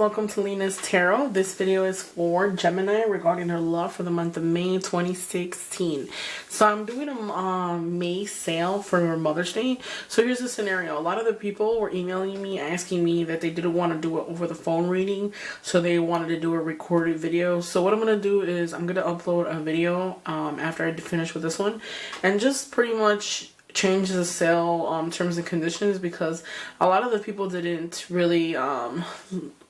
welcome to Lina'S Tarot. This video is for Gemini regarding their love for the month of May 2016. So I'm doing a May sale for Mother's Day. So here's the scenario. A lot of the people were emailing me asking me that they didn't want to do it over the phone reading, so they wanted to do a recorded video. So what I'm going to do is I'm going to upload a video after I finish with this one and just pretty much change the sale terms and conditions, because a lot of the people didn't really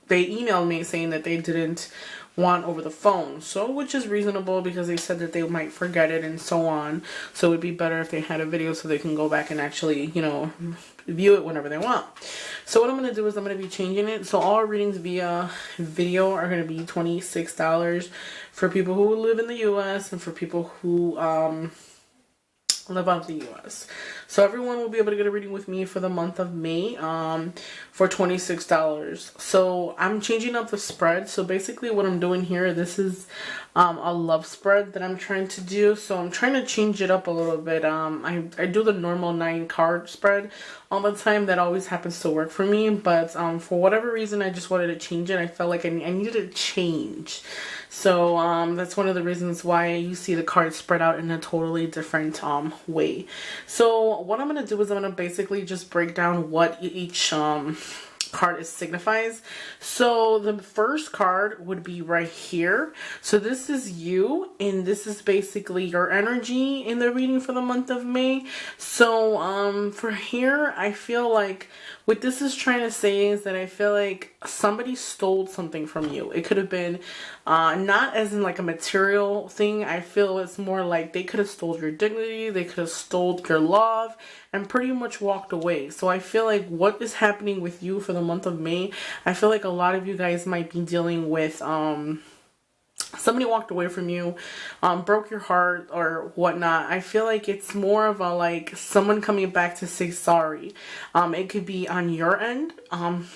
they emailed me saying that they didn't want over the phone, so which is reasonable because they said that they might forget it and so on. So it would be better if they had a video so they can go back and actually, you know, view it whenever they want. So what I'm going to do is I'm going to be changing it. So all readings via video are going to be $26 for people who live in the US and for people who live out of the US. So everyone will be able to get a reading with me for the month of May for $26. So I'm changing up the spread. So basically what I'm doing here, this is a love spread that I'm trying to do. So I'm trying to change it up a little bit. I do the normal 9 card spread all the time. That always happens to work for me, but for whatever reason I just wanted to change it. I felt like I needed a change. So that's one of the reasons why you see the cards spread out in a totally different way. So what I'm going to do is I'm going to basically just break down what each card signifies. So the first card would be right here. So this is you, and this is basically your energy in the reading for the month of May. So for here, I feel like what this is trying to say is that I feel like somebody stole something from you. It could have been not as in like a material thing. I feel it's more like they could have stole your dignity, they could have stole your love, and pretty much walked away. So I feel like what is happening with you for the month of May, I feel like a lot of you guys might be dealing with somebody walked away from you, broke your heart or whatnot. I feel like it's more of a like someone coming back to say sorry. It could be on your end,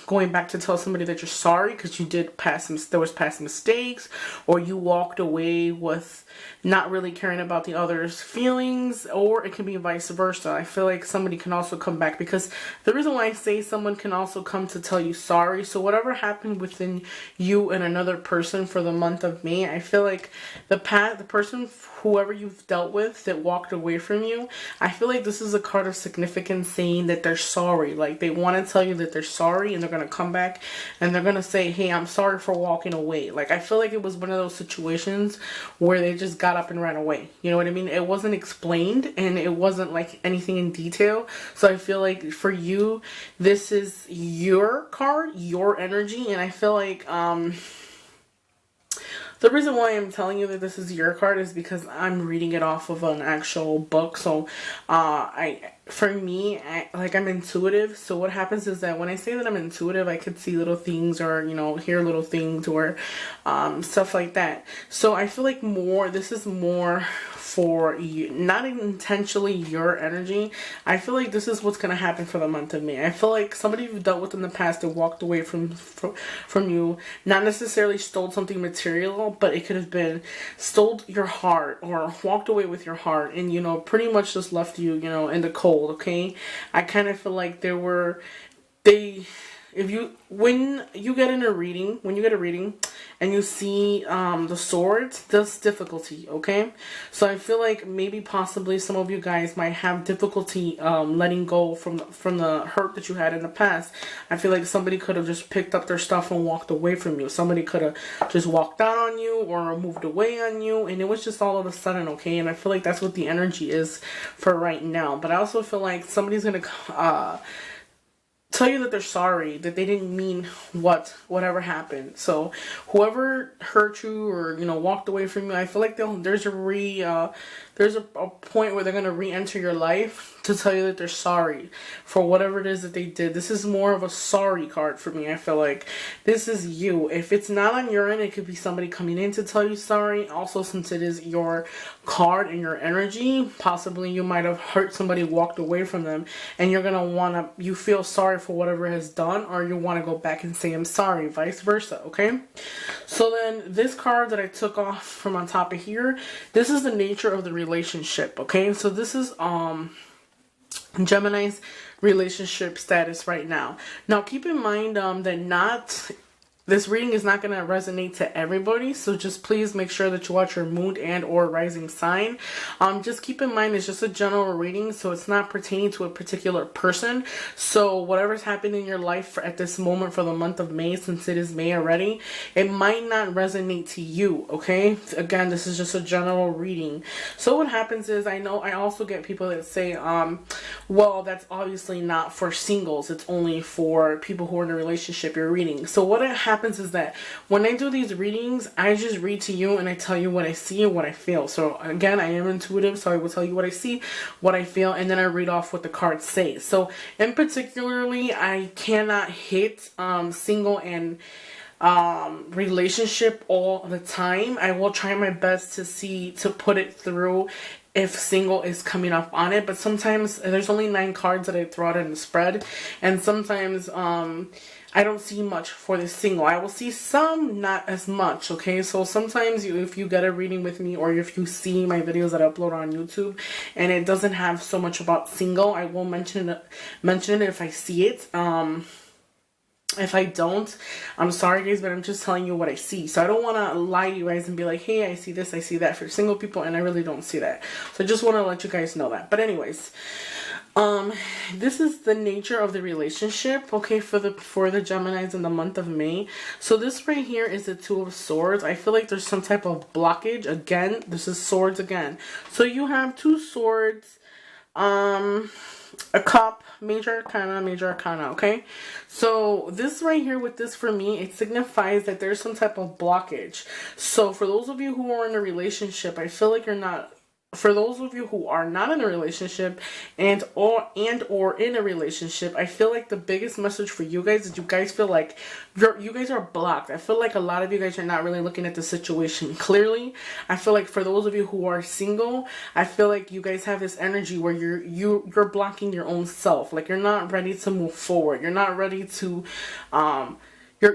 going back to tell somebody that you're sorry because you did there was past mistakes, or you walked away with not really caring about the other's feelings, or it can be vice versa. I feel like somebody can also come back, because the reason why I say someone can also come to tell you sorry. So whatever happened within you and another person for the month of May, I feel like the person, whoever you've dealt with that walked away from you, I feel like this is a card of significance saying that they're sorry. Like they want to tell you that they're sorry, and they're going to come back and they're going to say, hey, I'm sorry for walking away. Like I feel like it was one of those situations where they just got up and ran away. You know what I mean? It wasn't explained and it wasn't like anything in detail. So I feel like for you, this is your card, your energy, and I feel like the reason why I'm telling you that this is your card is because I'm reading it off of an actual book. So for me, I'm intuitive. So what happens is that when I say that I'm intuitive, I could see little things, or, you know, hear little things, or stuff like that. So I feel like this is more for you, not intentionally your energy. I feel like this is what's going to happen for the month of May. I feel like somebody you've dealt with in the past that walked away from you, not necessarily stole something material, but it could have been stole your heart or walked away with your heart and, you know, pretty much just left you, you know, in the cold, okay? I kind of feel like when you get a reading and you see the swords, that's difficulty, okay? So I feel like maybe possibly some of you guys might have difficulty letting go from the hurt that you had in the past. I feel like somebody could have just picked up their stuff and walked away from you. Somebody could have just walked out on you or moved away on you, and it was just all of a sudden, okay? And I feel like that's what the energy is for right now. But I also feel like somebody's gonna tell you that they're sorry, that they didn't mean whatever happened. So whoever hurt you or, you know, walked away from you, I feel like there's a point where they're going to re-enter your life to tell you that they're sorry for whatever it is that they did. This is more of a sorry card for me. I feel like this is you. If it's not on your end, it could be somebody coming in to tell you sorry. Also, since it is your card and your energy, possibly you might have hurt somebody, walked away from them, and you're going to you feel sorry for whatever has done, or you want to go back and say I'm sorry, vice versa, okay? So then this card that I took off from on top of here, this is the nature of the relationship, okay? So this is Gemini's relationship status right now. Now keep in mind that not this reading is not going to resonate to everybody, so just please make sure that you watch your moon and or rising sign. Just keep in mind it's just a general reading, so it's not pertaining to a particular person. So whatever's happening in your life at this moment for the month of May, since it is May already, it might not resonate to you, okay? Again, this is just a general reading. So what happens is, I know I also get people that say, well, that's obviously not for singles, it's only for people who are in a relationship you're reading. So what happens is that when I do these readings, I just read to you and I tell you what I see and what I feel. So again, I am intuitive, so I will tell you what I see, what I feel, and then I read off what the cards say. So in particularly, I cannot hit single and relationship all the time. I will try my best to put it through if single is coming up on it, but sometimes there's only 9 cards that I throw out in the spread, and sometimes I don't see much for the single. I will see some, not as much, okay? So sometimes if you get a reading with me, or if you see my videos that I upload on YouTube and it doesn't have so much about single, I will mention it if I see it. If I don't, I'm sorry guys, but I'm just telling you what I see. So I don't want to lie to you guys and be like, hey, I see this, I see that for single people, and I really don't see that. So I just want to let you guys know that. But anyways, this is the nature of the relationship, okay, for the Geminis in the month of May. So this right here is the Two of Swords. I feel like there's some type of blockage. Again, this is swords again. So you have 2 swords, a cup, major arcana, okay? So this right here with this, for me, it signifies that there's some type of blockage. So for those of you who are in a relationship, I feel like you're not, for those of you who are not in a relationship and or in a relationship, I feel like the biggest message for you guys is you guys feel like you guys are blocked. I feel like a lot of you guys are not really looking at the situation clearly. I feel like for those of you who are single, I feel like you guys have this energy where you're blocking your own self. Like you're not ready to move forward. You're not ready to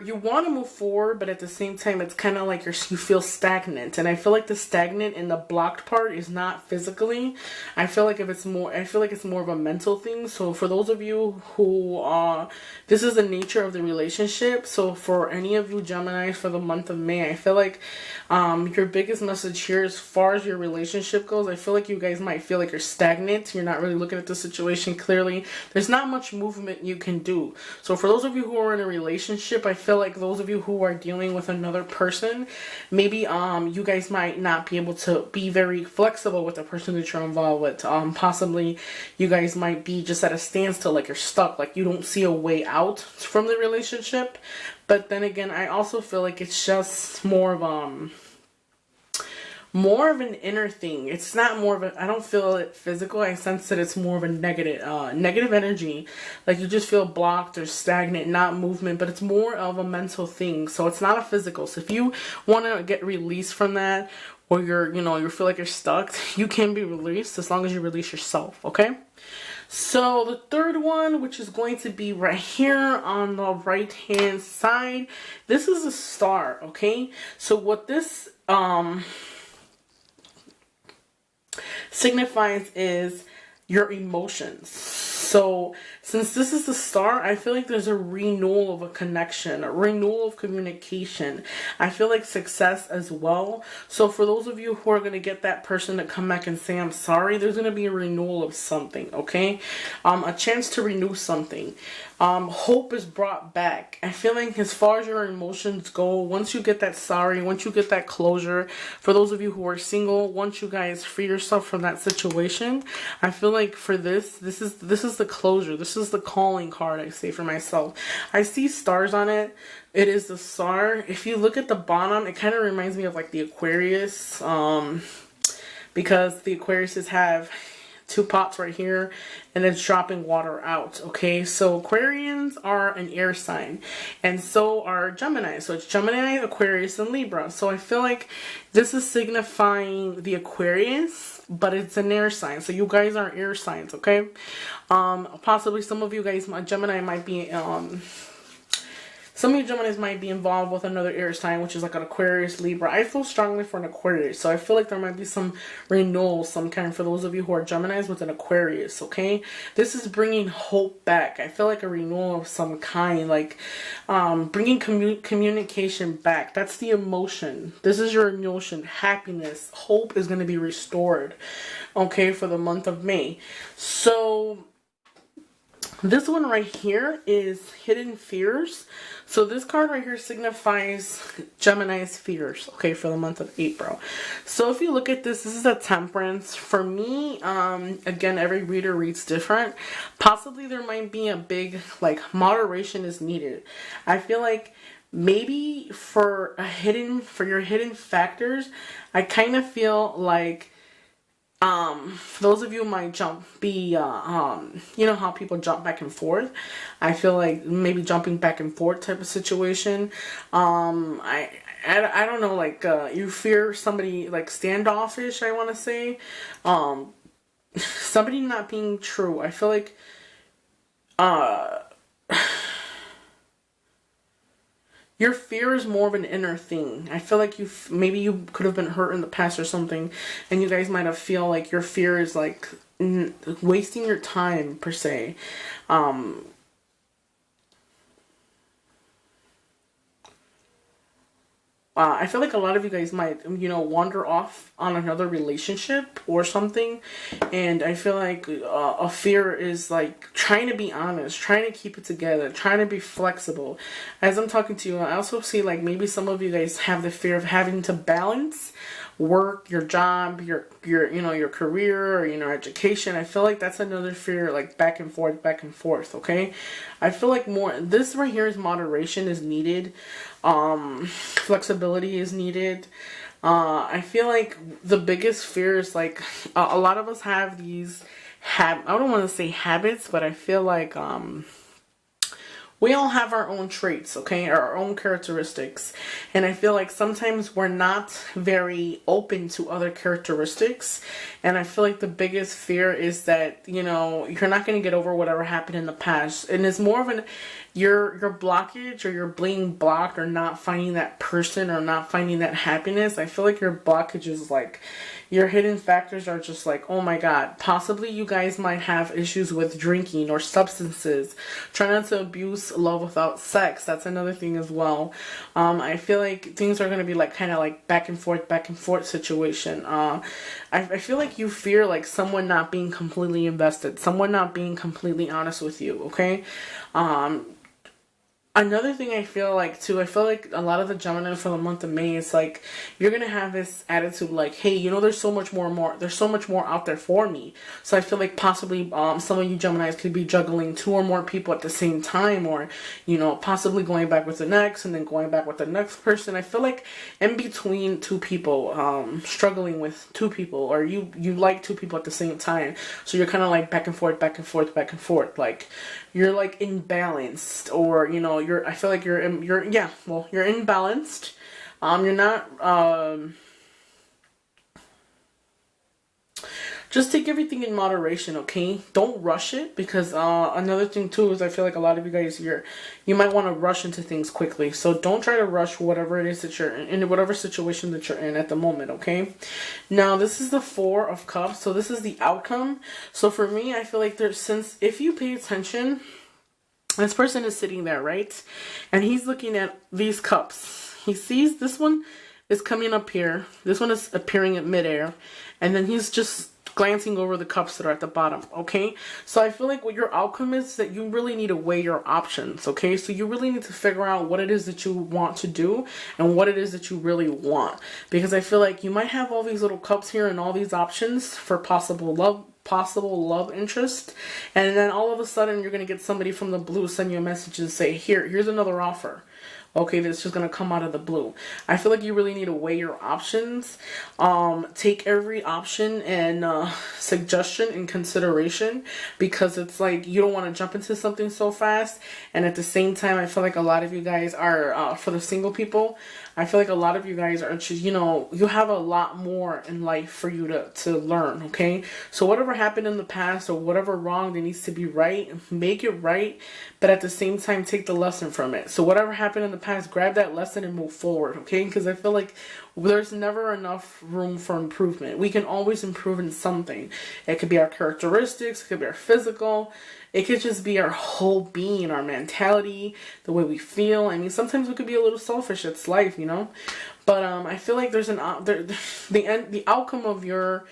you want to move forward, but at the same time, it's kind of like you feel stagnant. And I feel like the stagnant and the blocked part is not physically. I feel like it's more of a mental thing. So for those of you who this is the nature of the relationship. So for any of you Gemini for the month of May, I feel like your biggest message here, as far as your relationship goes, I feel like you guys might feel like you're stagnant. You're not really looking at the situation clearly. There's not much movement you can do. So for those of you who are in a relationship, I feel like those of you who are dealing with another person, maybe you guys might not be able to be very flexible with the person that you're involved with. Possibly you guys might be just at a standstill, like you're stuck, like you don't see a way out from the relationship. But then again, I also feel like it's just more of an inner thing. It's not more of a, I don't feel it physical. I sense that it's more of a negative energy. Like you just feel blocked or stagnant, not movement, but it's more of a mental thing. So it's not a physical. So if you want to get released from that, or you feel like you're stuck, you can be released as long as you release yourself, okay? So the third one, which is going to be right here on the right hand side, this is a star, okay? So what this signifies is your emotions. So since this is the star, I feel like there's a renewal of a connection, a renewal of communication. I feel like success as well. So for those of you who are going to get that person to come back and say, I'm sorry, there's going to be a renewal of something, okay? A chance to renew something. Hope is brought back. I feel like as far as your emotions go, once you get that sorry, once you get that closure, for those of you who are single, once you guys free yourself from that situation, I feel like for this is the closure. This is the calling card, I say for myself. I see stars on it. It is the star. If you look at the bottom, it kind of reminds me of like the Aquarius, because the Aquariuses have 2 pots right here and it's dropping water out, okay? So Aquarians are an air sign, and so are Gemini. So it's Gemini, Aquarius, and Libra. So I feel like this is signifying the Aquarius, but it's an air sign. So you guys are air signs, okay? Possibly some of you guys, Gemini, might be some of you Geminis might be involved with another air sign, which is like an Aquarius, Libra. I feel strongly for an Aquarius, so I feel like there might be some renewal, some kind, for those of you who are Geminis with an Aquarius, okay? This is bringing hope back. I feel like a renewal of some kind, like bringing communication back. That's the emotion. This is your emotion. Happiness, hope is going to be restored, okay, for the month of May. So this one right here is hidden fears. So this card right here signifies Gemini's fears, okay, for the month of April. So if you look at this, this is a Temperance. For me, again, every reader reads different. Possibly there might be a big, like, moderation is needed. I feel like maybe for your hidden factors, I kind of feel like those of you might you know how people jump back and forth. I feel like maybe jumping back and forth type of situation. I don't know, like, you fear somebody, like, standoffish, I want to say. Somebody not being true. I feel like, your fear is more of an inner thing. I feel like maybe you could have been hurt in the past or something, and you guys might have feel like your fear is like wasting your time per se. I feel like a lot of you guys might, you know, wander off on another relationship or something. And I feel like a fear is like trying to be honest, trying to keep it together, trying to be flexible. As I'm talking to you, I also see like maybe some of you guys have the fear of having to balance work, your job, your you know, your career, or, you know, education. I feel like that's another fear, like back and forth, okay? I feel like this right here is moderation is needed. Flexibility is needed. I feel like the biggest fear is like a lot of us have these I don't want to say habits, but I feel like we all have our own traits, okay, our own characteristics. And I feel like sometimes we're not very open to other characteristics. And I feel like the biggest fear is that, you know, you're not going to get over whatever happened in the past. And it's more of your blockage, or you're being blocked, or not finding that person, or not finding that happiness. I feel like your blockage is like, your hidden factors are just like, oh my God, possibly you guys might have issues with drinking or substances. Try not to abuse love without sex. That's another thing as well. I feel like things are going to be like kind of like back and forth situation. I feel like you fear like someone not being completely invested, someone not being completely honest with you, okay? Another thing I feel like too, I feel like a lot of the Gemini for the month of May is like, you're going to have this attitude like, hey, you know, there's so much more out there for me. So I feel like possibly some of you Geminis could be juggling 2 or more people at the same time, or, you know, possibly going back with the next and then going back with the next person. I feel like in between 2 people, struggling with 2 people, or you like 2 people at the same time. So you're kind of like back and forth, like you're like imbalanced, or, you know, I feel like you're imbalanced. You're not, just take everything in moderation, okay? Don't rush it, because another thing too is I feel like a lot of you guys, you might want to rush into things quickly. So don't try to rush whatever it is that you're in whatever situation that you're in at the moment, okay? Now this is the 4 of Cups, so this is the outcome. So for me, I feel like if you pay attention, this person is sitting there, right? And he's looking at these cups. He sees this one is coming up here. This one is appearing at midair. And then he's just glancing over the cups that are at the bottom, okay? So I feel like what your outcome is that you really need to weigh your options, okay? So you really need to figure out what it is that you want to do and what it is that you really want. Because I feel like you might have all these little cups here and all these options for possible love interest, and then all of a sudden you're going to get somebody from the blue send you a message and say, here's another offer, okay, that's just going to come out of the blue. I feel like you really need to weigh your options. Take every option and suggestion in consideration, because it's like you don't want to jump into something so fast. And at the same time, I feel like a lot of you guys are, for the single people, I feel like a lot of you guys are just, you know, you have a lot more in life for you to learn, okay? So whatever happened in the past or whatever wrong that needs to be right, make it right, but at the same time, take the lesson from it. So whatever happened in the past, grab that lesson and move forward, okay? Because I feel like there's never enough room for improvement. We can always improve in something. It could be our characteristics, it could be our physical, it could just be our whole being, our mentality, the way we feel. I mean, sometimes we could be a little selfish. It's life, you know. But I feel like there's the outcome of your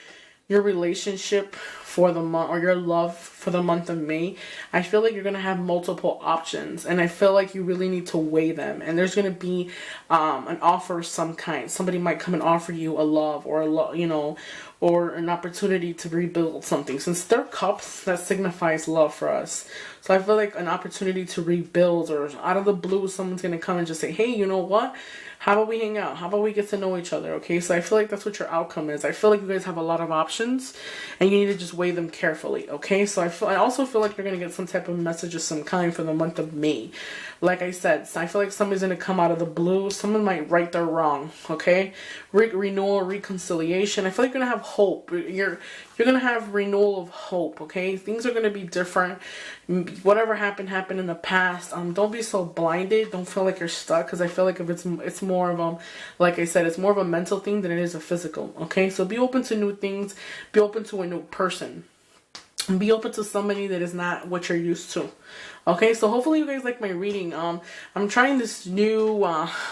relationship for the month, or your love for the month of May. I feel like you're gonna have multiple options, and I feel like you really need to weigh them. And there's gonna be an offer of some kind. Somebody might come and offer you a love, or you know, or an opportunity to rebuild something. Since they're cups, that signifies love for us. So I feel like an opportunity to rebuild, or out of the blue, someone's gonna come and just say, hey, you know what? How about we hang out? How about we get to know each other? Okay, so I feel like that's what your outcome is. I feel like you guys have a lot of options, and you need to just weigh them carefully. Okay, so I also feel like you're gonna get some type of message of some kind for the month of May. Like I said, so I feel like somebody's gonna come out of the blue. Someone might right their wrong. Okay, renewal, reconciliation. I feel like you're gonna have hope. You're gonna have renewal of hope. Okay, things are gonna be different. Whatever happened in the past. Don't be so blinded. Don't feel like you're stuck, because I feel like if it's more of like I said, it's more of a mental thing than it is a physical. Okay, so be open to new things. Be open to a new person. And be open to somebody that is not what you're used to. Okay, so hopefully you guys like my reading. I'm trying this new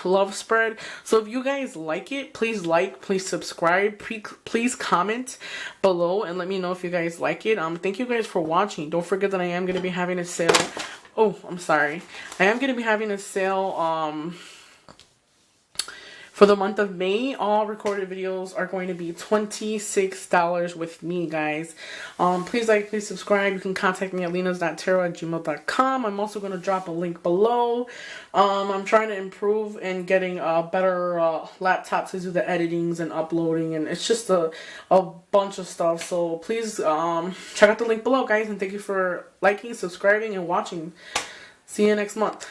love spread. So if you guys like it, please subscribe, please comment below and let me know if you guys like it. Thank you guys for watching. Don't forget that I am going to be having a sale. Oh, I'm sorry. I am going to be having a sale for the month of May. All recorded videos are going to be $26 with me, guys. Please please subscribe. You can contact me at lina's.tarot@gmail.com. I'm also going to drop a link below. I'm trying to improve and getting a better laptop to do the editings and uploading, and it's just a bunch of stuff. So please check out the link below, guys, and thank you for liking, subscribing, and watching. See you next month.